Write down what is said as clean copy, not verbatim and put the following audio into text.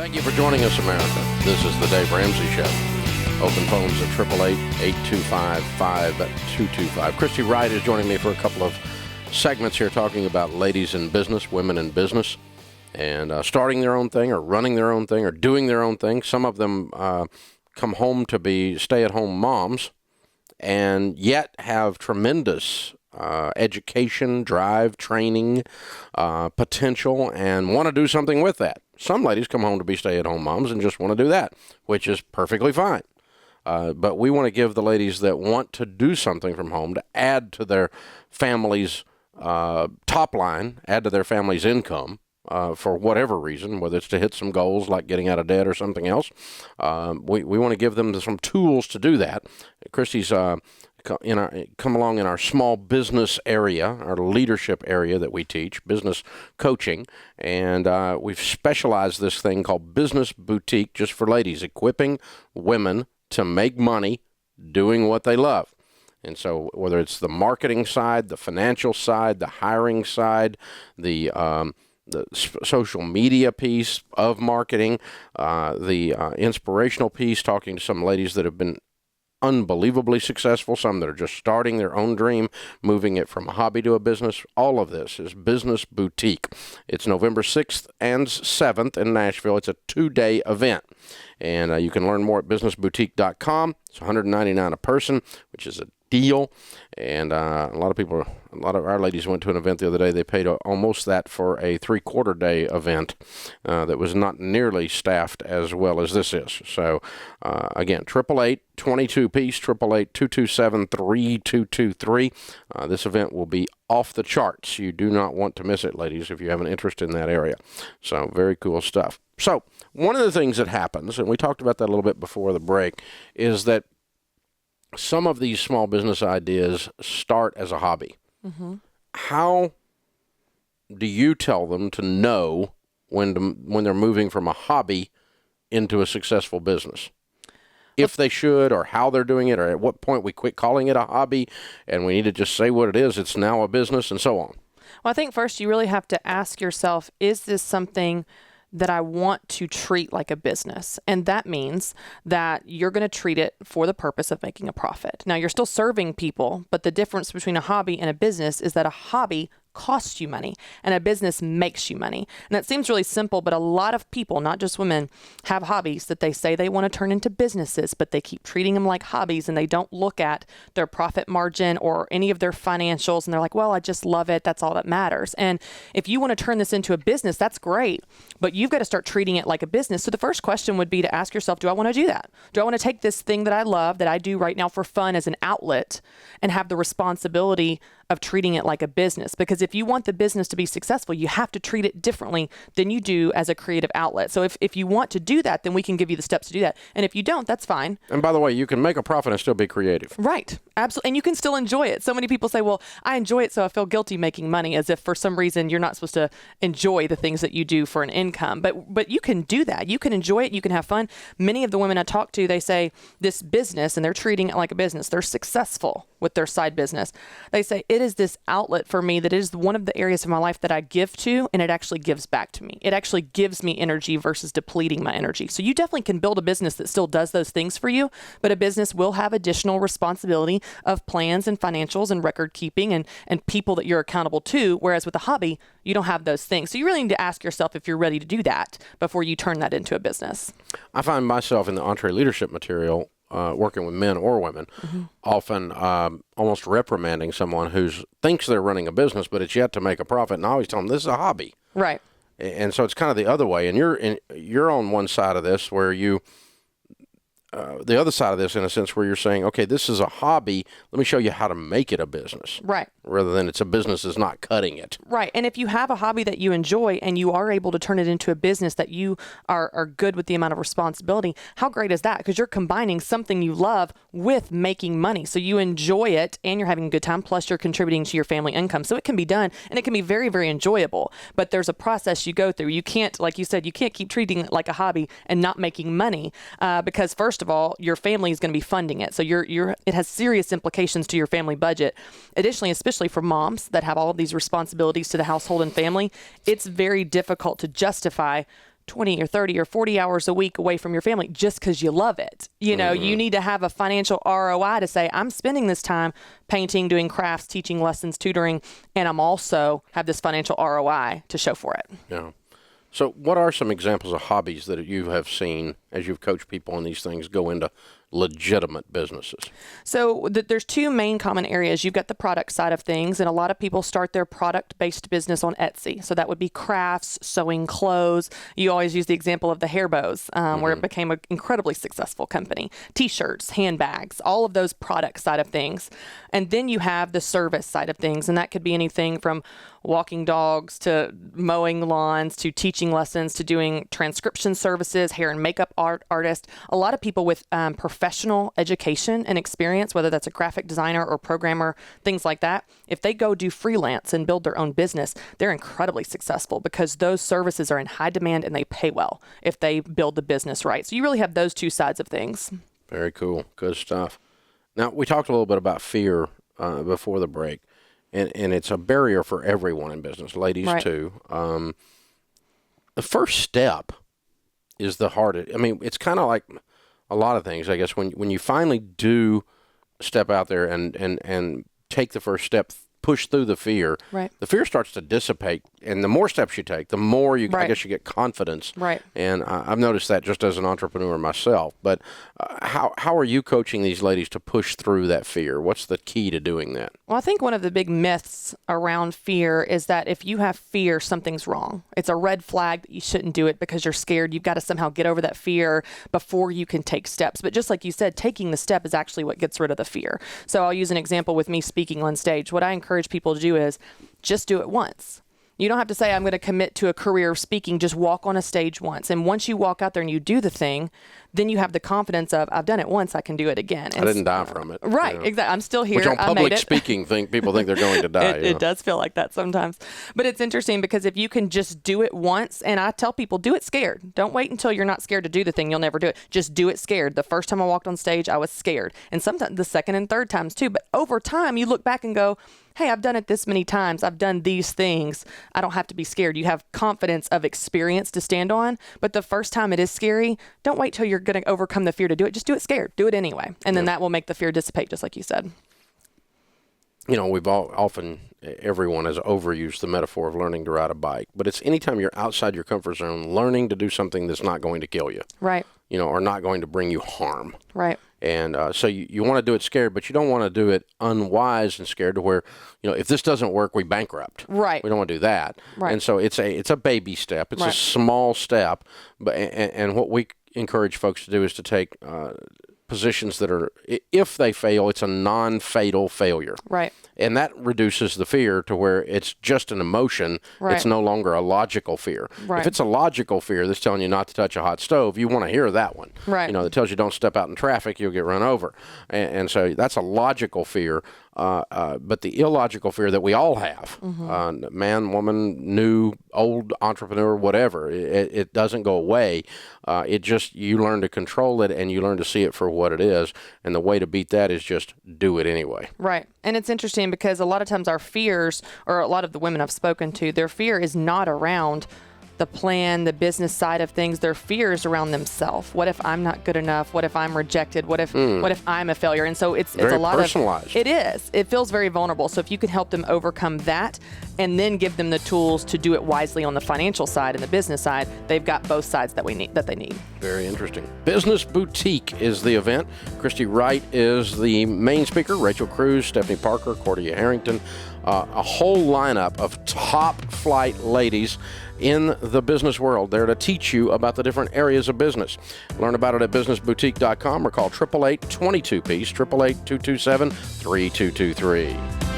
Thank you for joining us, America. This is the Dave Ramsey Show. Open phones at 888-825-5225. Christy Wright is joining me for a couple of segments here talking about ladies in business, women in business, and starting their own thing or running their own thing or doing their own thing. Some of them come home to be stay-at-home moms and yet have tremendous education, drive, training, potential, and want to do something with that. Some ladies come home to be stay-at-home moms and just want to do that, which is perfectly fine. But we want to give the ladies that want to do something from home to add to their family's top line, add to their family's income for whatever reason, whether it's to hit some goals like getting out of debt or something else. We want to give them some tools to do that. Christy's come along in our small business area, our leadership area that we teach, business coaching, and we've specialized this thing called Business Boutique just for ladies, equipping women to make money doing what they love. And so whether it's the marketing side, the financial side, the hiring side, the social media piece of marketing, the inspirational piece, talking to some ladies that have been unbelievably successful, some that are just starting their own dream, moving it from a hobby to a business. All of this is Business Boutique. It's November 6th and 7th in Nashville. It's a 2-day event. And you can learn more at businessboutique.com. It's $199 a person, which is a deal. And a lot of our ladies went to an event the other day. They paid almost that for a 3/4 day event that was not nearly staffed as well as this is. So again, 888-22-PEACE, 888-227-3223. This event will be off the charts. You do not want to miss it, ladies, if you have an interest in that area. So very cool stuff. So one of the things that happens, and we talked about that a little bit before the break, is that some of these small business ideas start as a hobby. Mm-hmm. How do you tell them to know when they're moving from a hobby into a successful business? If they should, or how they're doing it, or at what point we quit calling it a hobby and we need to just say what it is, it's now a business, and so on? Well, I think first you really have to ask yourself, is this something that I want to treat like a business? And that means that you're going to treat it for the purpose of making a profit. Now, you're still serving people, but the difference between a hobby and a business is that a hobby costs you money and a business makes you money. And that seems really simple, but a lot of people, not just women, have hobbies that they say they want to turn into businesses, but they keep treating them like hobbies and they don't look at their profit margin or any of their financials. And they're like, well, I just love it. That's all that matters. And if you want to turn this into a business, that's great, but you've got to start treating it like a business. So the first question would be to ask yourself, do I want to do that? Do I want to take this thing that I love, that I do right now for fun as an outlet, and have the responsibility of treating it like a business? Because if you want the business to be successful, you have to treat it differently than you do as a creative outlet. So if you want to do that, then we can give you the steps to do that. And if you don't, that's fine. And by the way, you can make a profit and still be creative. Right. Absolutely. And you can still enjoy it. So many people say, well, I enjoy it, so I feel guilty making money, as if for some reason you're not supposed to enjoy the things that you do for an income. But you can do that. You can enjoy it. You can have fun. Many of the women I talk to, they say this business, and they're treating it like a business. They're successful with their side business. They say, it is this outlet for me that is one of the areas of my life that I give to, and it actually gives back to me. It actually gives me energy versus depleting my energy. So you definitely can build a business that still does those things for you, but a business will have additional responsibility of plans and financials and record keeping and people that you're accountable to, whereas with a hobby, you don't have those things. So you really need to ask yourself if you're ready to do that before you turn that into a business. I find myself in the entree leadership material working with men or women, mm-hmm. often almost reprimanding someone who thinks they're running a business, but it's yet to make a profit. And I always tell them, this is a hobby. Right. And so it's kind of the other way. And you're on one side of this where the other side of this, in a sense, where you're saying, okay, this is a hobby. Let me show you how to make it a business. Right. Rather than it's a business is not cutting it. Right. And if you have a hobby that you enjoy and you are able to turn it into a business that you are good with the amount of responsibility, how great is that? Because you're combining something you love with making money. So you enjoy it and you're having a good time, plus you're contributing to your family income. So it can be done and it can be very, very enjoyable. But there's a process you go through. You can't, like you said, you can't keep treating it like a hobby and not making money because first of all, your family is going to be funding it. So it has serious implications to your family budget. Additionally, especially for moms that have all of these responsibilities to the household and family, it's very difficult to justify 20 or 30 or 40 hours a week away from your family just because you love it. You know, you need to have a financial ROI to say, I'm spending this time painting, doing crafts, teaching lessons, tutoring, and I'm also have this financial ROI to show for it. Yeah. So what are some examples of hobbies that you have seen as you've coached people on these things go into legitimate businesses? So there's two main common areas. You've got the product side of things, and a lot of people start their product-based business on Etsy. So that would be crafts, sewing clothes. You always use the example of the hair bows, where it became an incredibly successful company. T-shirts, handbags, all of those product side of things. And then you have the service side of things, and that could be anything from walking dogs to mowing lawns to teaching lessons to doing transcription services, hair and makeup artist. A lot of people with professional education and experience, whether that's a graphic designer or programmer, things like that, if they go do freelance and build their own business, they're incredibly successful because those services are in high demand and they pay well if they build the business right. So you really have those two sides of things. Very cool. Good stuff. Now, we talked a little bit about fear before the break. And it's a barrier for everyone in business, ladies too. The first step is the hardest. I mean, it's kind of like a lot of things, I guess. When you finally do step out there and take the first step, push through the fear, the fear starts to dissipate. And the more steps you take, the more I guess you get confidence. And I've noticed that just as an entrepreneur myself. But how are you coaching these ladies to push through that fear? What's the key to doing that? Well, I think one of the big myths around fear is that if you have fear, something's wrong. It's a red flag that you shouldn't do it because you're scared. You've got to somehow get over that fear before you can take steps. But just like you said, taking the step is actually what gets rid of the fear. So I'll use an example with me speaking on stage. What I encourage people to do is just do it once. You don't have to say, I'm going to commit to a career of speaking. Just walk on a stage once. And once you walk out there and you do the thing, then you have the confidence of, I've done it once, I can do it again. And I didn't die from it. Right, exactly. I'm still here. Which on I public made it. speaking, people think they're going to die. It does feel like that sometimes. But it's interesting because if you can just do it once, and I tell people, do it scared. Don't wait until you're not scared to do the thing. You'll never do it. Just do it scared. The first time I walked on stage, I was scared. And sometimes the second and third times too. But over time, you look back and go, hey, I've done it this many times. I've done these things. I don't have to be scared. You have confidence of experience to stand on. But the first time it is scary, don't wait till you're going to overcome the fear to do it. Just do it scared. Do it anyway. And then that will make the fear dissipate, just like you said. You know, everyone has overused the metaphor of learning to ride a bike. But it's anytime you're outside your comfort zone, learning to do something that's not going to kill you. Right. You know, or not going to bring you harm. Right. And so you want to do it scared, but you don't want to do it unwise and scared to where, you know, if this doesn't work, we bankrupt. Right. We don't want to do that. Right. And so it's a baby step. It's a small step. But and what we encourage folks to do is to take positions that are, if they fail, it's a non-fatal failure. Right. And that reduces the fear to where it's just an emotion. Right. It's no longer a logical fear. Right. If it's a logical fear that's telling you not to touch a hot stove, you want to hear that one. Right. You know, that tells you don't step out in traffic, you'll get run over. And so that's a logical fear. But the illogical fear that we all have, man, woman, new, old, entrepreneur, whatever, it doesn't go away. You learn to control it and you learn to see it for what it is. And the way to beat that is just do it anyway. Right. And it's interesting because a lot of times our fears, or a lot of the women I've spoken to, their fear is not around the plan, the business side of things. Their fears around themselves. What if I'm not good enough? What if I'm rejected? What if I'm a failure? And so it's very a lot personalized. It is. It feels very vulnerable. So if you can help them overcome that and then give them the tools to do it wisely on the financial side and the business side, they've got both sides that they need. Very interesting. Business Boutique is the event. Christy Wright is the main speaker. Rachel Cruz, Stephanie Parker, Cordia Harrington, a whole lineup of top flight ladies in the business world there to teach you about the different areas of business. Learn about it at businessboutique.com or call 888-22-PEACE, 888-227-3223.